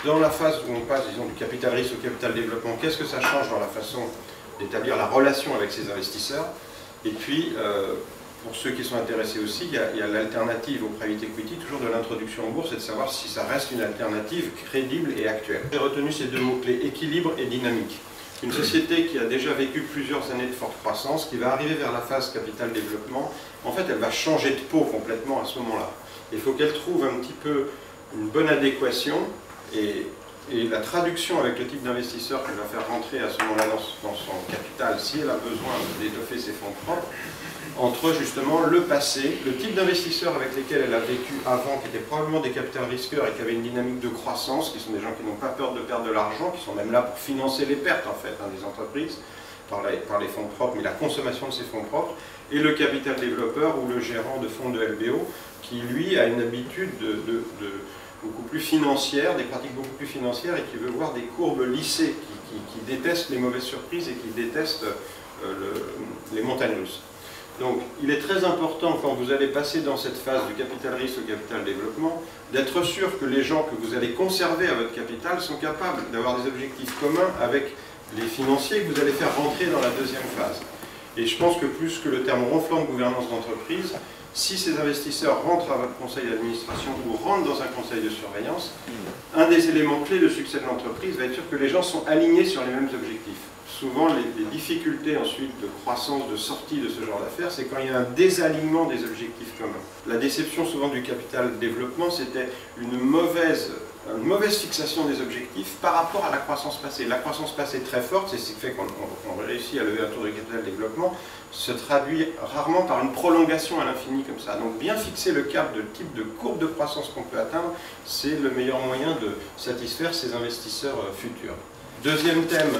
Dans la phase où on passe, disons, du capital risque au capital développement, qu'est-ce que ça change dans la façon d'établir la relation avec ces investisseurs? Et puis, pour ceux qui sont intéressés aussi, il y a l'alternative au private equity, toujours de l'introduction en bourse, et de savoir si ça reste une alternative crédible et actuelle. J'ai retenu ces deux mots-clés, équilibre et dynamique. Une société qui a déjà vécu plusieurs années de forte croissance, qui va arriver vers la phase capital développement, en fait, elle va changer de peau complètement à ce moment-là. Il faut qu'elle trouve un petit peu une bonne adéquation et la traduction avec le type d'investisseur qu'elle va faire rentrer à ce moment-là dans son capital, si elle a besoin d'étoffer ses fonds propres, entre justement le passé, le type d'investisseurs avec lesquels elle a vécu avant, qui étaient probablement des capital risqueurs et qui avaient une dynamique de croissance, qui sont des gens qui n'ont pas peur de perdre de l'argent, qui sont même là pour financer les pertes en fait des entreprises par les fonds propres, mais la consommation de ces fonds propres, et le capital développeur ou le gérant de fonds de LBO, qui lui a une habitude beaucoup plus financière, des pratiques beaucoup plus financières et qui veut voir des courbes lissées, qui détestent les mauvaises surprises et qui détestent les montagnes russes. Donc il est très important quand vous allez passer dans cette phase du capital risque au capital développement, d'être sûr que les gens que vous allez conserver à votre capital sont capables d'avoir des objectifs communs avec les financiers que vous allez faire rentrer dans la deuxième phase. Et je pense que plus que le terme ronflant de gouvernance d'entreprise, si ces investisseurs rentrent à votre conseil d'administration ou rentrent dans un conseil de surveillance, un des éléments clés de succès de l'entreprise va être sûr que les gens sont alignés sur les mêmes objectifs. Souvent, les difficultés ensuite de croissance, de sortie de ce genre d'affaires, c'est quand il y a un désalignement des objectifs communs. La déception souvent du capital développement, c'était une mauvaise fixation des objectifs par rapport à la croissance passée. La croissance passée très forte, c'est ce qui fait qu'on réussit à lever un tour de capital développement, se traduit rarement par une prolongation à l'infini comme ça. Donc bien fixer le cap de type de courbe de croissance qu'on peut atteindre, c'est le meilleur moyen de satisfaire ces investisseurs futurs. Deuxième thème,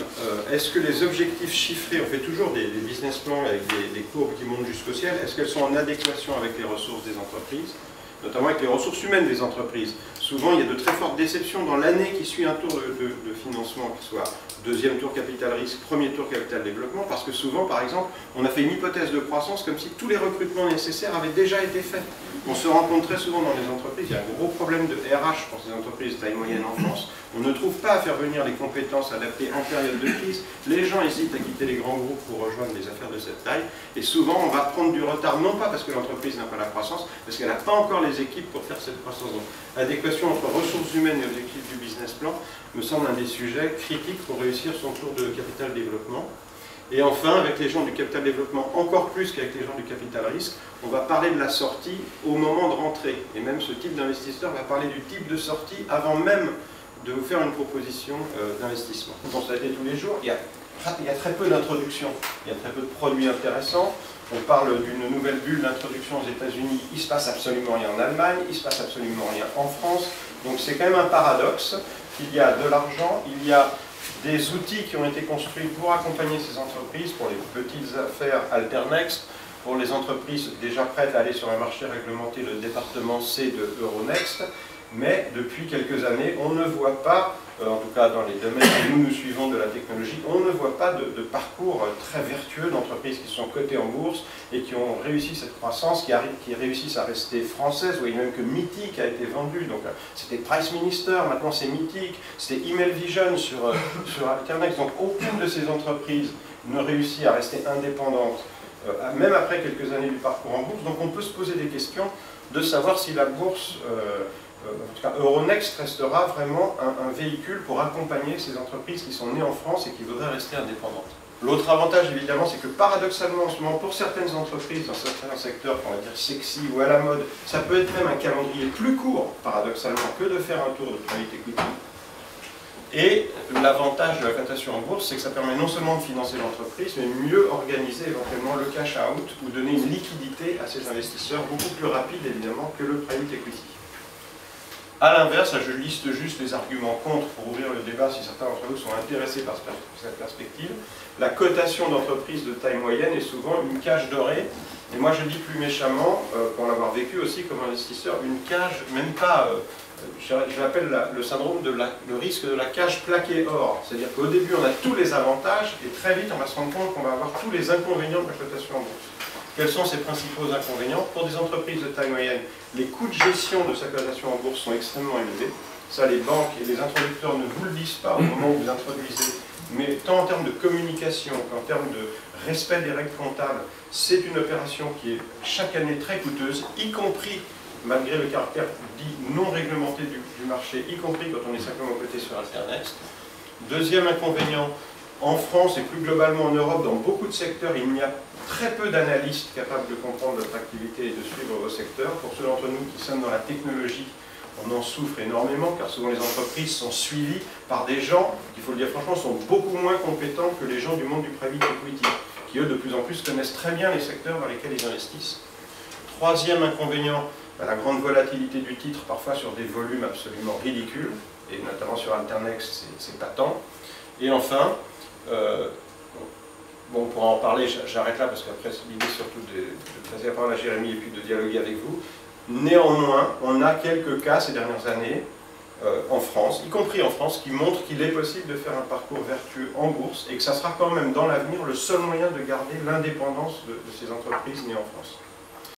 est-ce que les objectifs chiffrés, on fait toujours des business plans avec des courbes qui montent jusqu'au ciel, est-ce qu'elles sont en adéquation avec les ressources des entreprises, notamment avec les ressources humaines des entreprises? Souvent, il y a de très fortes déceptions dans l'année qui suit un tour de financement, qui soit deuxième tour capital risque, premier tour capital développement, parce que souvent, par exemple, on a fait une hypothèse de croissance comme si tous les recrutements nécessaires avaient déjà été faits. On se rend compte très souvent dans les entreprises, il y a un gros problème de RH pour ces entreprises de taille moyenne en France. On ne trouve pas à faire venir les compétences adaptées en période de crise. Les gens hésitent à quitter les grands groupes pour rejoindre des affaires de cette taille. Et souvent, on va prendre du retard, non pas parce que l'entreprise n'a pas la croissance, parce qu'elle n'a pas encore les équipes pour faire cette croissance. Donc, adéquation entre ressources humaines et objectifs du business plan me semble un des sujets critiques pour réussir son tour de capital développement. Et enfin, avec les gens du capital développement, encore plus qu'avec les gens du capital risque, on va parler de la sortie au moment de rentrer. Et même ce type d'investisseur va parler du type de sortie avant même de vous faire une proposition d'investissement. Vous constatez tous les jours, il y a très peu d'introduction, il y a très peu de produits intéressants. On parle d'une nouvelle bulle d'introduction aux États-Unis, il ne se passe absolument rien en Allemagne, il ne se passe absolument rien en France. Donc c'est quand même un paradoxe qu'il y a de l'argent, il y a des outils qui ont été construits pour accompagner ces entreprises, pour les petites affaires Alternext, pour les entreprises déjà prêtes à aller sur un marché réglementé, le département C de Euronext. Mais depuis quelques années, on ne voit pas, en tout cas dans les domaines que nous suivons de la technologie, on ne voit pas de parcours très vertueux d'entreprises qui sont cotées en bourse et qui ont réussi cette croissance, qui réussissent à rester françaises. Vous voyez même que Mythic a été vendu, donc c'était Price Minister, maintenant c'est Mythic, c'était Email Vision sur Internet. Donc aucune de ces entreprises ne réussit à rester indépendante, même après quelques années du parcours en bourse. Donc on peut se poser des questions de savoir si la bourse... en tout cas, Euronext restera vraiment un véhicule pour accompagner ces entreprises qui sont nées en France et qui voudraient rester indépendantes. L'autre avantage, évidemment, c'est que paradoxalement, en ce moment, pour certaines entreprises, dans certains secteurs, on va dire sexy ou à la mode, ça peut être même un calendrier plus court, paradoxalement, que de faire un tour de private equity. Et l'avantage de la cotation en bourse, c'est que ça permet non seulement de financer l'entreprise, mais mieux organiser éventuellement le cash out ou donner une liquidité à ces investisseurs beaucoup plus rapide, évidemment, que le private equity. A l'inverse, je liste juste les arguments contre pour ouvrir le débat si certains d'entre vous sont intéressés par cette perspective. La cotation d'entreprise de taille moyenne est souvent une cage dorée. Et moi je dis plus méchamment, pour l'avoir vécu aussi comme investisseur, une cage, même pas, je l'appelle le syndrome de le risque de la cage plaquée or. C'est-à-dire qu'au début on a tous les avantages et très vite on va se rendre compte qu'on va avoir tous les inconvénients de la cotation en bourse. Quels sont ses principaux inconvénients? Pour des entreprises de taille moyenne, les coûts de gestion de sa cotation en bourse sont extrêmement élevés. Ça, les banques et les introducteurs ne vous le disent pas au moment où vous introduisez, mais tant en termes de communication qu'en termes de respect des règles comptables, c'est une opération qui est chaque année très coûteuse, y compris, malgré le caractère dit non réglementé du marché, y compris quand on est simplement coté sur Alternext. Deuxième inconvénient, en France et plus globalement en Europe, dans beaucoup de secteurs, il n'y a très peu d'analystes capables de comprendre votre activité et de suivre vos secteurs. Pour ceux d'entre nous qui sommes dans la technologie, on en souffre énormément, car souvent les entreprises sont suivies par des gens, il faut le dire franchement, sont beaucoup moins compétents que les gens du monde du private equity, qui eux, de plus en plus, connaissent très bien les secteurs dans lesquels ils investissent. Troisième inconvénient, la grande volatilité du titre, parfois sur des volumes absolument ridicules, et notamment sur Alternext, c'est patent. Et enfin, bon, on pourra en parler, j'arrête là, parce qu'après, l'idée surtout de passer la parole à Jérémy et puis de dialoguer avec vous. Néanmoins, on a quelques cas ces dernières années, en France, y compris en France, qui montrent qu'il est possible de faire un parcours vertueux en bourse, et que ça sera quand même dans l'avenir le seul moyen de garder l'indépendance de ces entreprises nées en France.